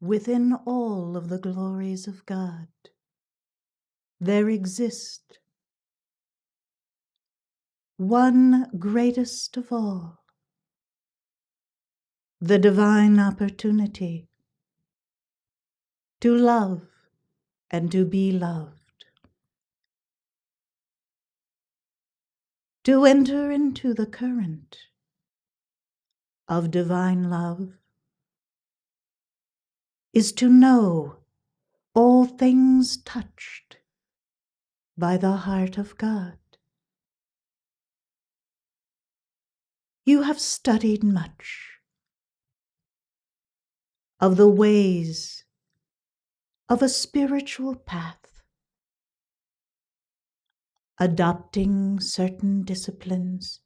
Within all of the glories of God, there exist one greatest of all, the divine opportunity to love and to be loved, to enter into the current of divine love is to know all things touched by the heart of God. You have studied much of the ways of a spiritual path, adopting certain disciplines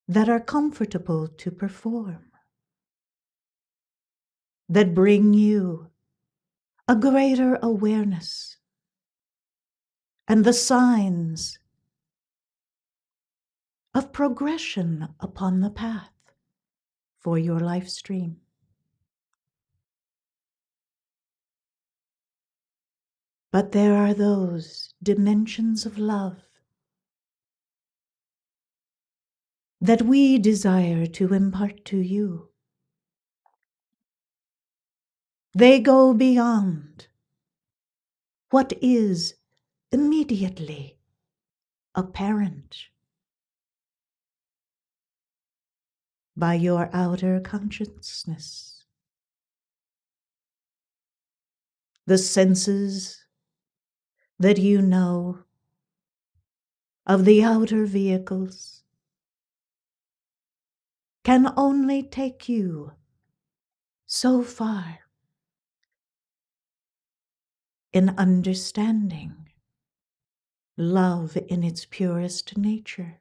that are comfortable to perform, that bring you a greater awareness and the signs of progression upon the path for your life stream. But there are those dimensions of love that we desire to impart to you. They go beyond what is immediately apparent by your outer consciousness. The senses that you know of the outer vehicles can only take you so far in understanding love in its purest nature.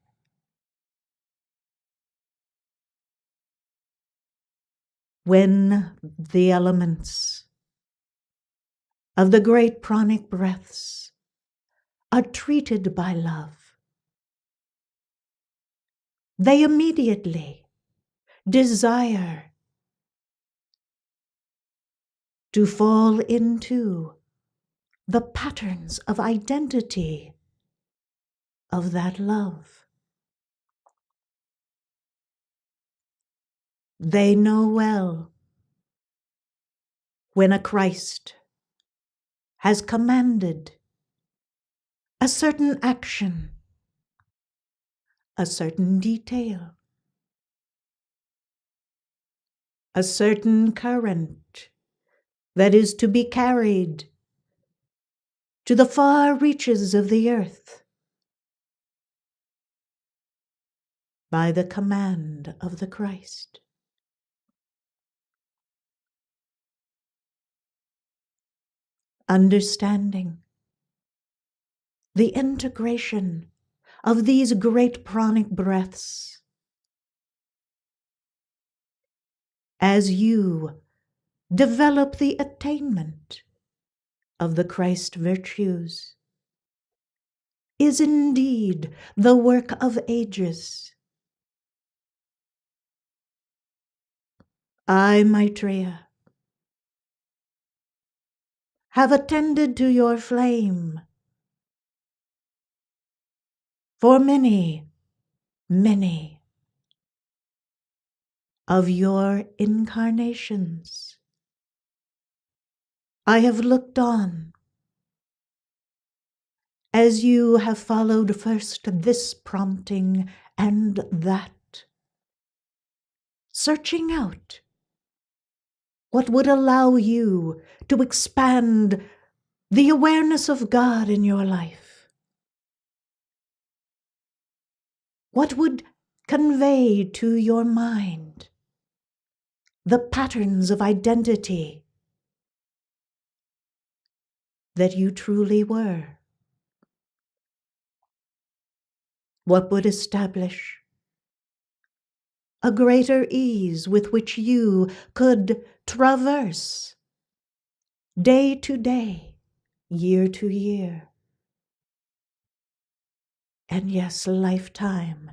When the elements of the great pranic breaths are treated by love, they immediately desire to fall into the patterns of identity of that love. They know well when a Christ has commanded a certain action, a certain detail, a certain current that is to be carried to the far reaches of the earth by the command of the Christ. Understanding the integration of these great pranic breaths as you develop the attainment of the Christ virtues is indeed the work of ages. I, Maitreya, have attended to your flame for many, many of your incarnations. I have looked on as you have followed first this prompting and that, searching out what would allow you to expand the awareness of God in your life. What would convey to your mind the patterns of identity that you truly were? What would establish a greater ease with which you could traverse day to day, year to year, and yes, lifetime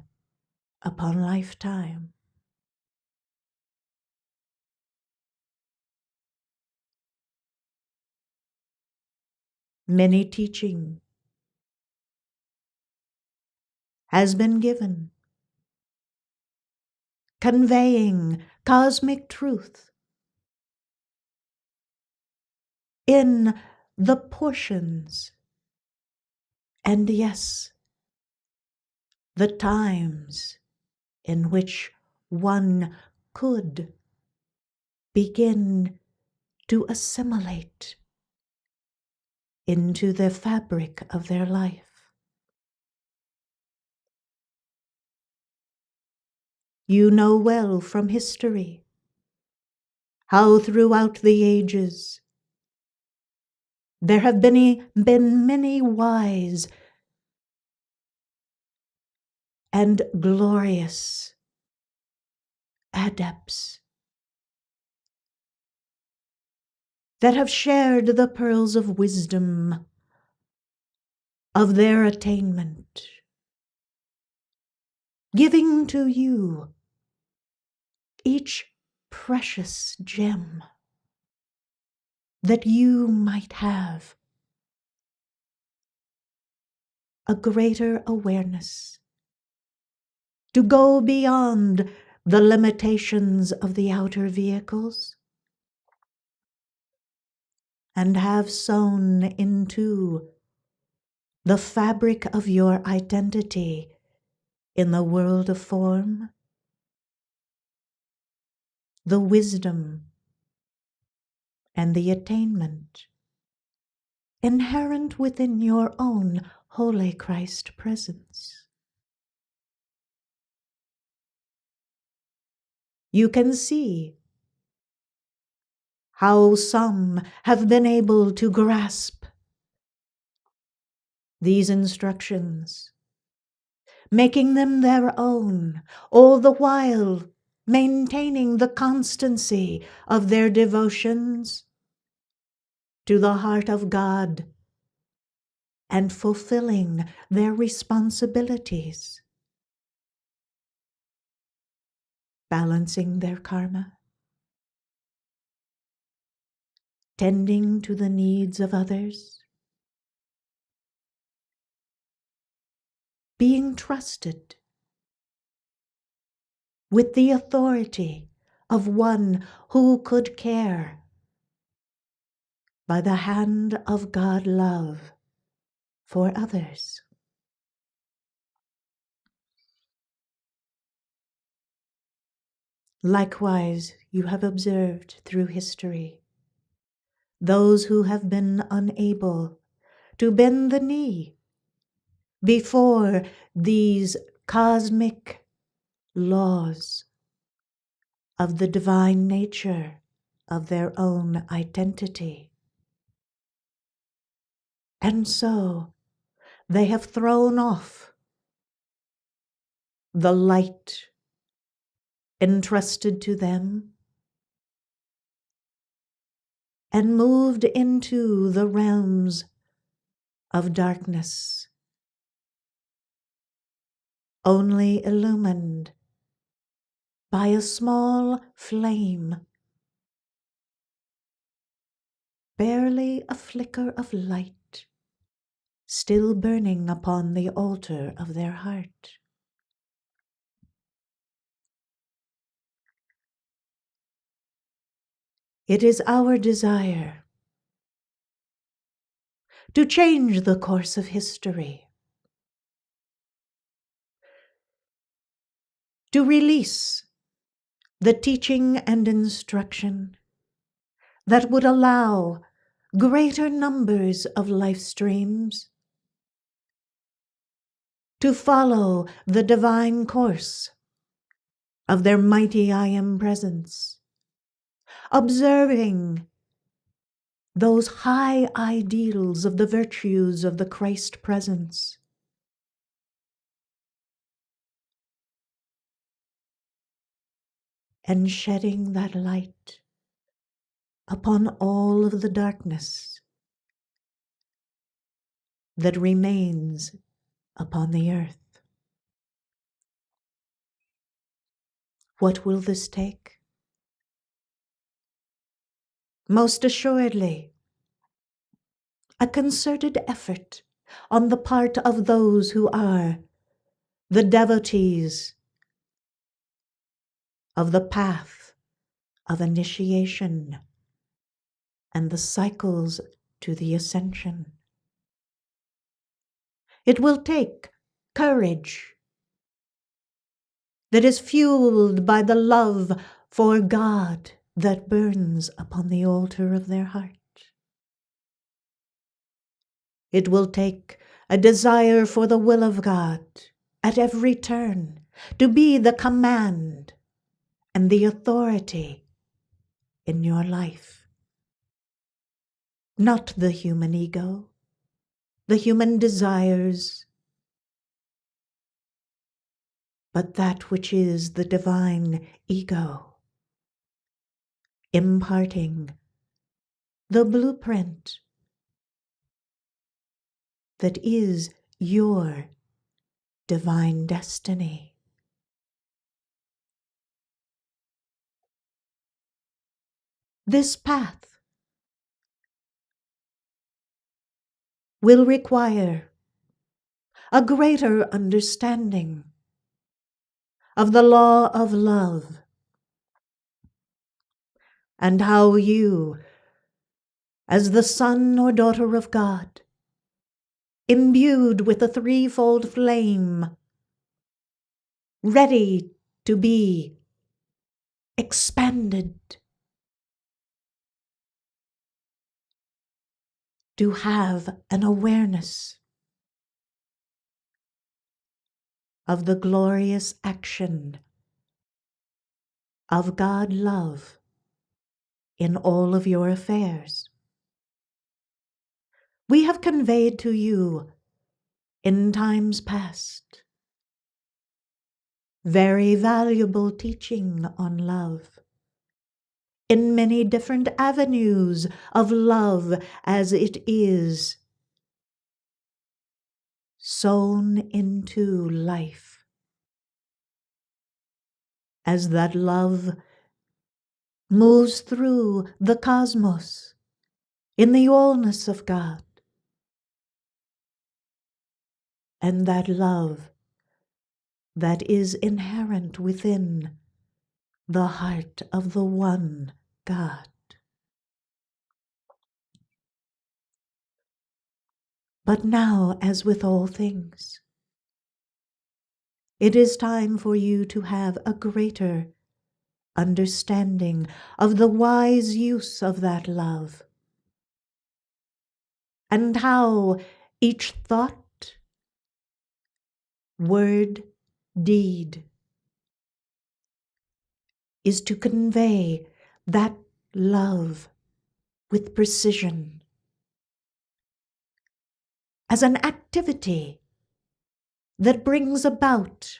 upon lifetime? Many teaching has been given, conveying cosmic truth in the portions, and yes, the times in which one could begin to assimilate into the fabric of their life. You know well from history how throughout the ages there have been many wise and glorious adepts that have shared the pearls of wisdom of their attainment, giving to you each precious gem that you might have a greater awareness to go beyond the limitations of the outer vehicles and have sown into the fabric of your identity in the world of form the wisdom and the attainment inherent within your own Holy Christ presence. You can see how some have been able to grasp these instructions, making them their own, all the while maintaining the constancy of their devotions to the heart of God and fulfilling their responsibilities, balancing their karma, tending to the needs of others, being trusted with the authority of one who could care by the hand of God love for others. Likewise, you have observed through history those who have been unable to bend the knee before these cosmic laws of the divine nature of their own identity. And so they have thrown off the light entrusted to them and moved into the realms of darkness, only illumined by a small flame, barely a flicker of light, still burning upon the altar of their heart. It is our desire to change the course of history, to release the teaching and instruction that would allow greater numbers of life streams to follow the divine course of their mighty I Am presence, observing those high ideals of the virtues of the Christ presence, and shedding that light upon all of the darkness that remains upon the earth. What will this take? Most assuredly, a concerted effort on the part of those who are the devotees of the path of initiation and the cycles to the ascension. It will take courage that is fueled by the love for God that burns upon the altar of their heart. It will take a desire for the will of God at every turn to be the command and the authority in your life. Not the human ego, the human desires, but that which is the divine ego, imparting the blueprint that is your divine destiny. This path will require a greater understanding of the law of love and how you, as the son or daughter of God, imbued with a threefold flame, ready to be expanded, to have an awareness of the glorious action of God love in all of your affairs. We have conveyed to you in times past very valuable teaching on love, in many different avenues of love as it is sown into life, as that love moves through the cosmos in the allness of God, and that love that is inherent within the heart of the one God. But now, as with all things, it is time for you to have a greater understanding of the wise use of that love, and how each thought, word, deed is to convey that love with precision as an activity that brings about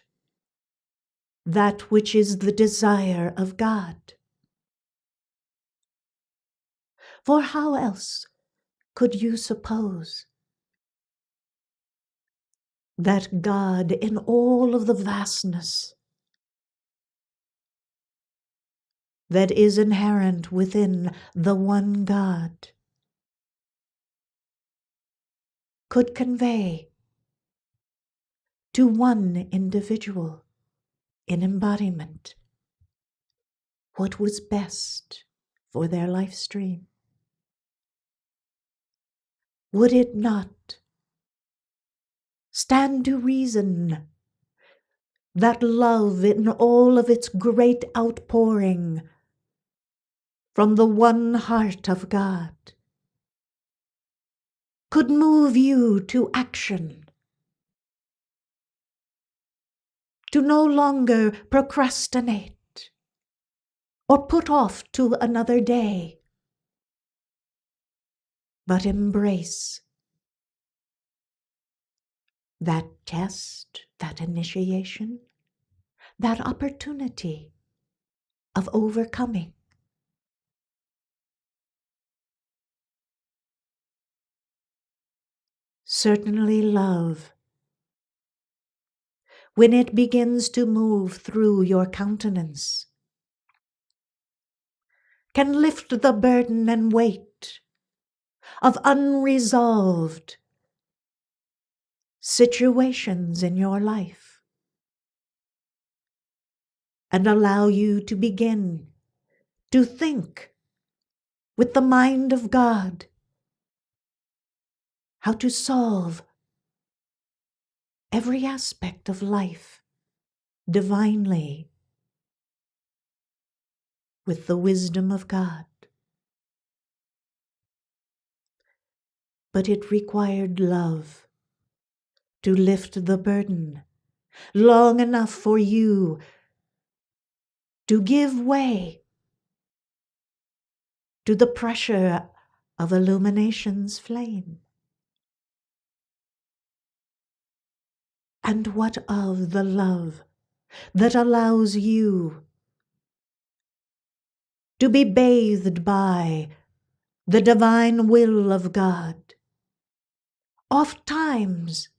that which is the desire of God. For how else could you suppose that God, in all of the vastness that is inherent within the one God, could convey to one individual in embodiment what was best for their life stream? Would it not stand to reason that love in all of its great outpouring from the one heart of God could move you to action, to no longer procrastinate or put off to another day, but embrace that test, that initiation, that opportunity of overcoming? Certainly love, when it begins to move through your countenance, can lift the burden and weight of unresolved situations in your life, and allow you to begin to think with the mind of God how to solve every aspect of life divinely with the wisdom of God. But it required love to lift the burden long enough for you to give way to the pressure of illumination's flame. And what of the love that allows you to be bathed by the divine will of God, oft times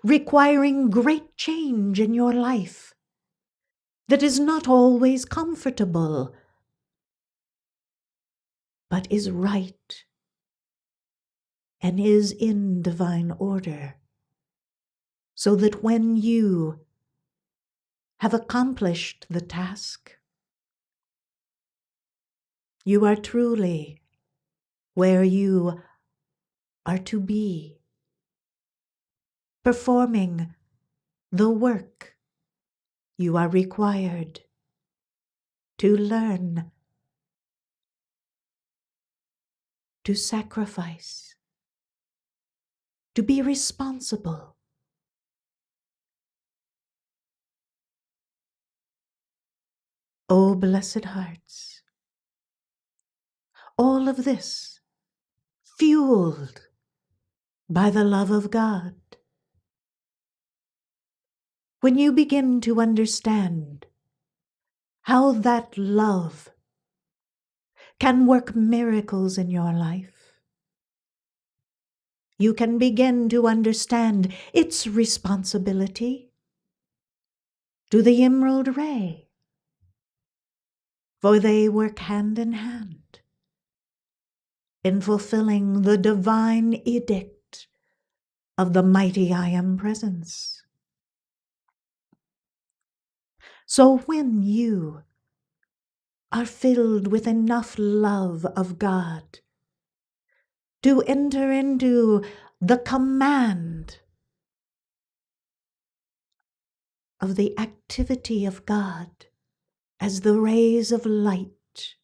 requiring great change in your life that is not always comfortable, but is right and is in divine order, so that when you have accomplished the task, you are truly where you are to be, performing the work you are required to learn, to sacrifice, to be responsible. O blessed hearts, all of this fueled by the love of God. When you begin to understand how that love can work miracles in your life, you can begin to understand its responsibility to the emerald ray, for they work hand in hand in fulfilling the divine edict of the mighty I Am Presence. So when you are filled with enough love of God to enter into the command of the activity of God as the rays of light,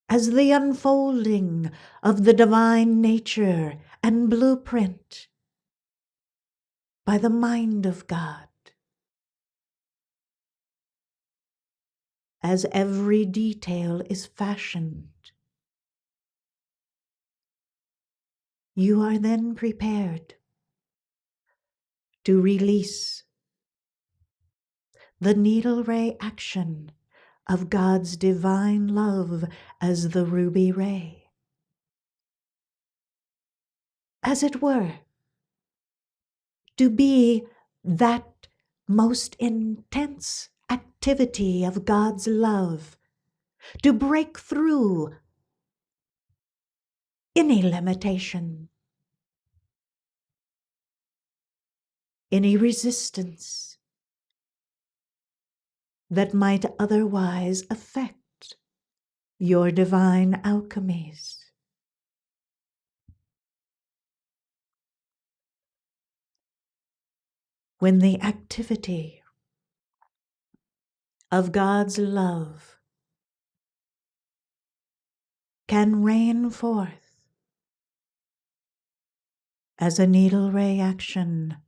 as the unfolding of the divine nature and blueprint by the mind of God, as every detail is fashioned, you are then prepared to release the needle ray action of God's divine love as the ruby ray. As it were, to be that most intense activity of God's love, to break through any limitation, any resistance that might otherwise affect your divine alchemies. When the activity of God's love can rain forth as a needle ray action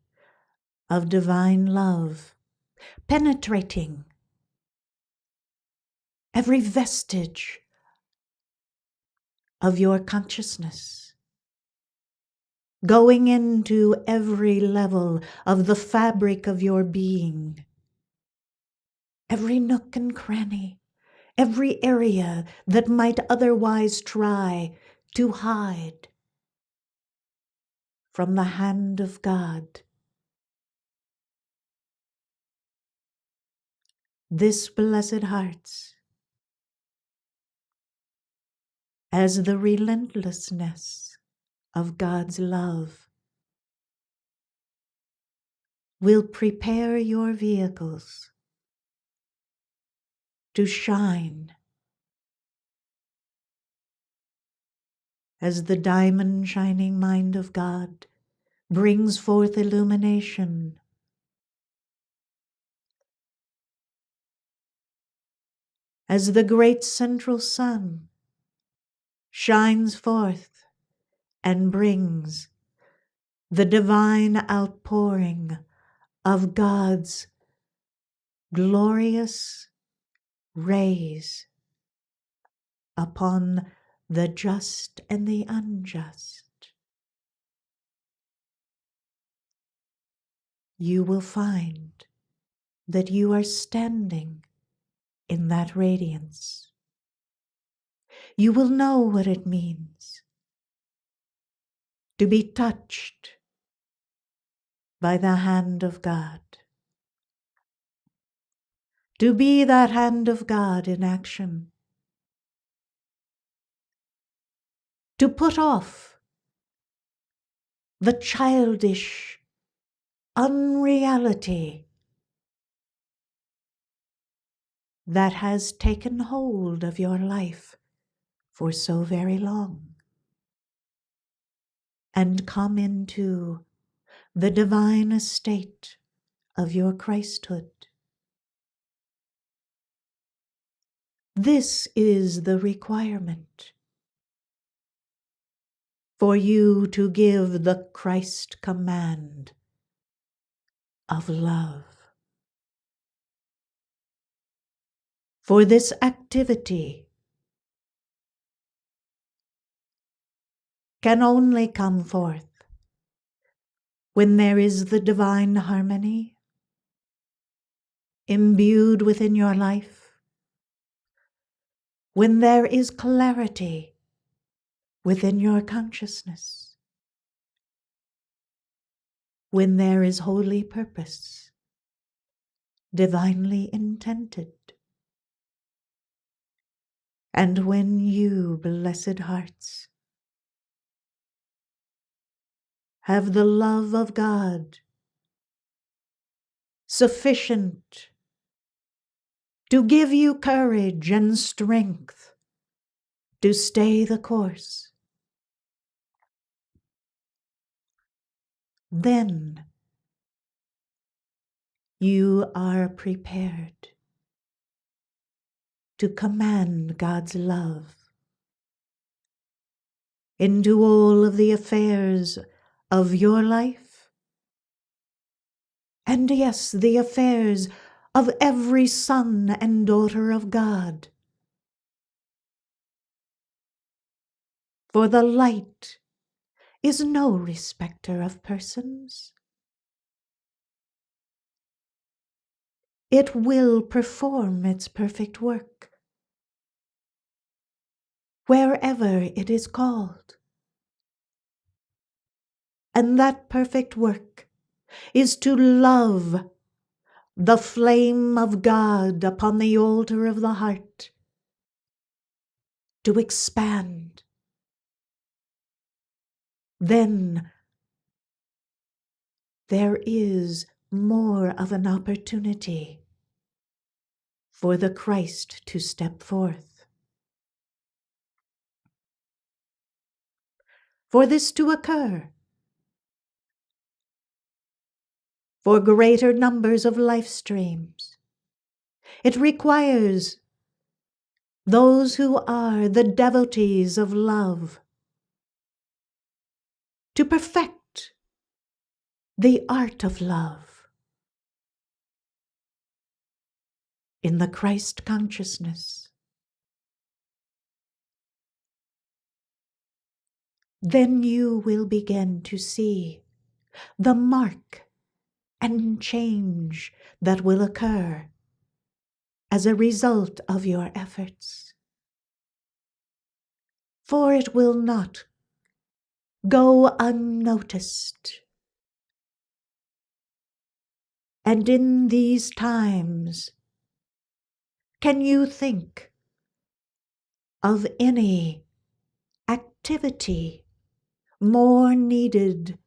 of divine love, penetrating every vestige of your consciousness, going into every level of the fabric of your being, every nook and cranny, every area that might otherwise try to hide from the hand of God. This, blessed hearts, as the relentlessness of God's love will prepare your vehicles to shine as the diamond shining mind of God brings forth illumination. As the great central sun shines forth and brings the divine outpouring of God's glorious rays upon the just and the unjust, you will find that you are standing in that radiance. You will know what it means to be touched by the hand of God, to be that hand of God in action, to put off the childish unreality that has taken hold of your life for so very long, and come into the divine estate of your Christhood. This is the requirement for you to give the Christ command of love. For this activity can only come forth when there is the divine harmony imbued within your life, when there is clarity within your consciousness, when there is holy purpose divinely intended, and when you, blessed hearts, have the love of God sufficient to give you courage and strength to stay the course, then you are prepared to command God's love into all of the affairs of your life, and yes, the affairs of every son and daughter of God. For the light is no respecter of persons. It will perform its perfect work wherever it is called. And that perfect work is to love the flame of God upon the altar of the heart, to expand. Then there is more of an opportunity for the Christ to step forth. For this to occur, for greater numbers of life streams, it requires those who are the devotees of love to perfect the art of love in the Christ consciousness. Then you will begin to see the mark and change that will occur as a result of your efforts. For it will not go unnoticed. And in these times, can you think of any activity more needed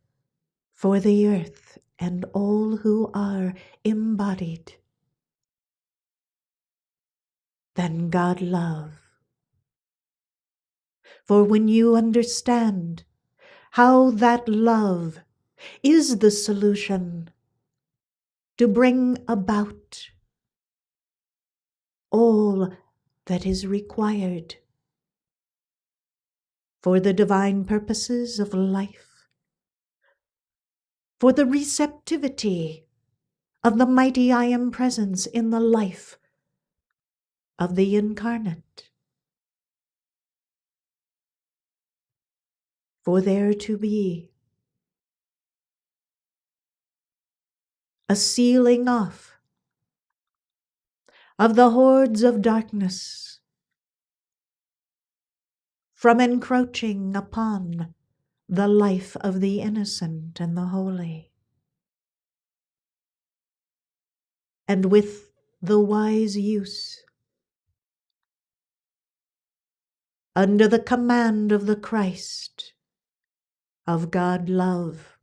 for the earth and all who are embodied than God love? For when you understand how that love is the solution to bring about all that is required for the divine purposes of life, for the receptivity of the mighty I Am presence in the life of the incarnate, for there to be a sealing off of the hordes of darkness from encroaching upon the life of the innocent and the holy. And with the wise use, under the command of the Christ, of God love,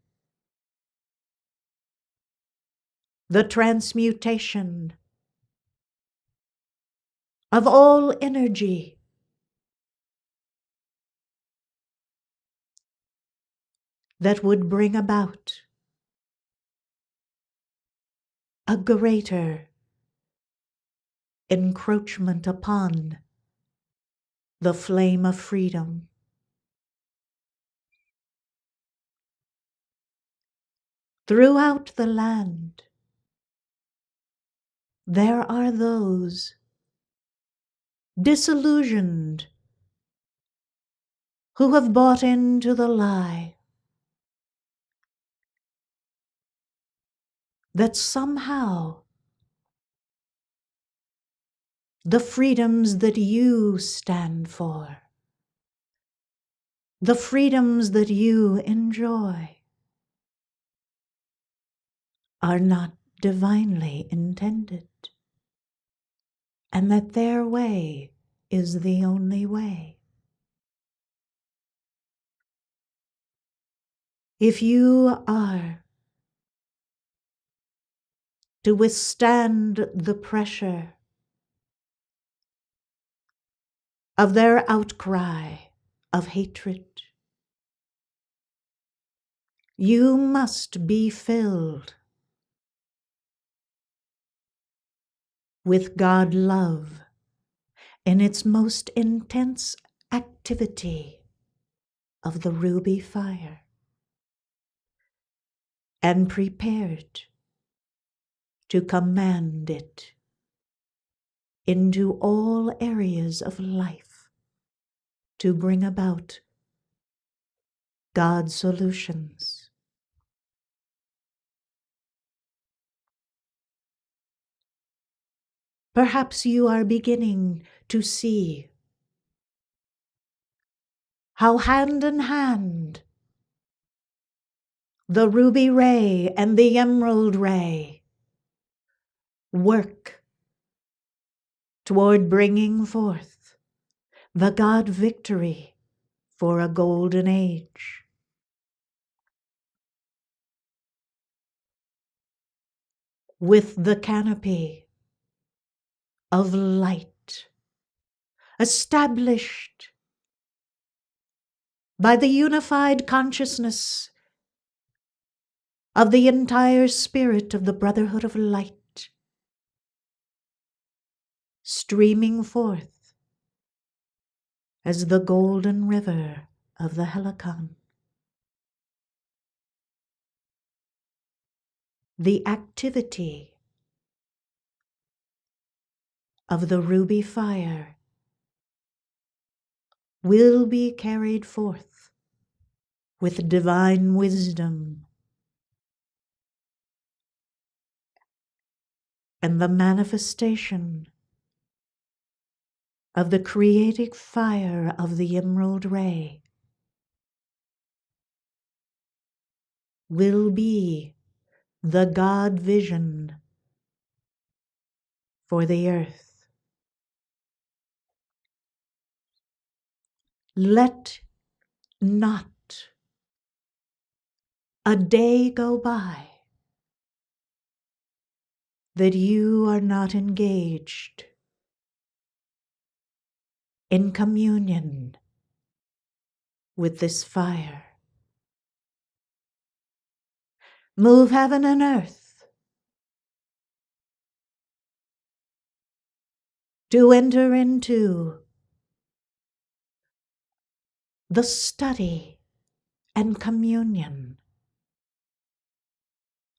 the transmutation of all energy that would bring about a greater encroachment upon the flame of freedom. Throughout the land, there are those disillusioned who have bought into the lie that somehow the freedoms that you stand for, the freedoms that you enjoy, are not divinely intended, and that their way is the only way. If you are to withstand the pressure of their outcry of hatred, you must be filled with God love in its most intense activity of the ruby fire, and prepared to command it into all areas of life to bring about God's solutions. Perhaps you are beginning to see how hand in hand the ruby ray and the emerald ray work toward bringing forth the God victory for a golden age. With the canopy of light established by the unified consciousness of the entire spirit of the Brotherhood of Light, streaming forth as the golden river of the Helicon. The activity of the ruby fire will be carried forth with divine wisdom and the manifestation of the creative fire of the emerald ray will be the God vision for the earth. Let not a day go by that you are not engaged in communion with this fire. Move heaven and earth to enter into the study and communion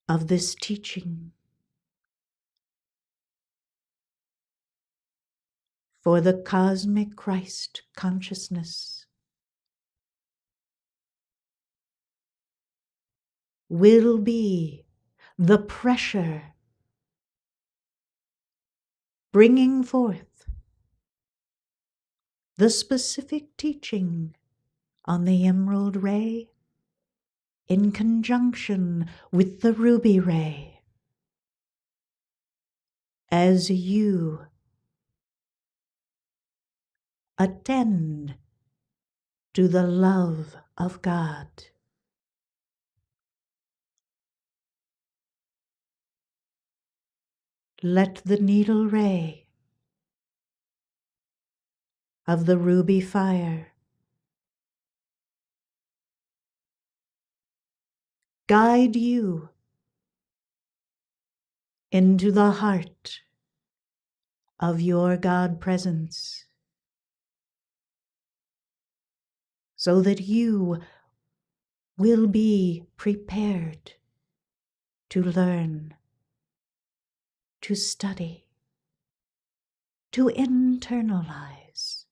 of this teaching. For the cosmic Christ consciousness will be the pressure bringing forth the specific teaching on the emerald ray in conjunction with the ruby ray, as you attend to the love of God. Let the needle ray of the ruby fire guide you into the heart of your God presence, so that you will be prepared to learn, to study, to internalize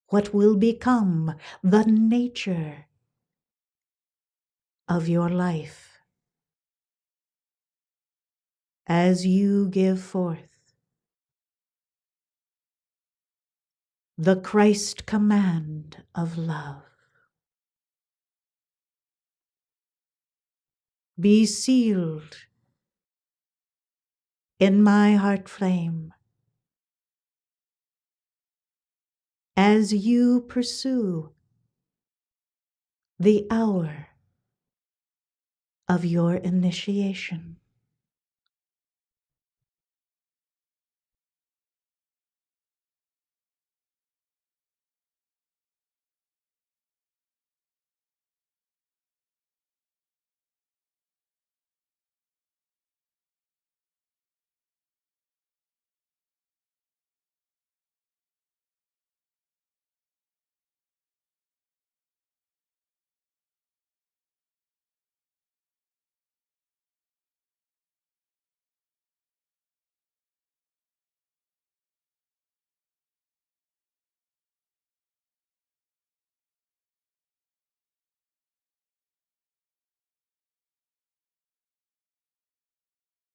what will become the nature of your life as you give forth the Christ command of love. Be sealed in my heart flame as you pursue the hour of your initiation.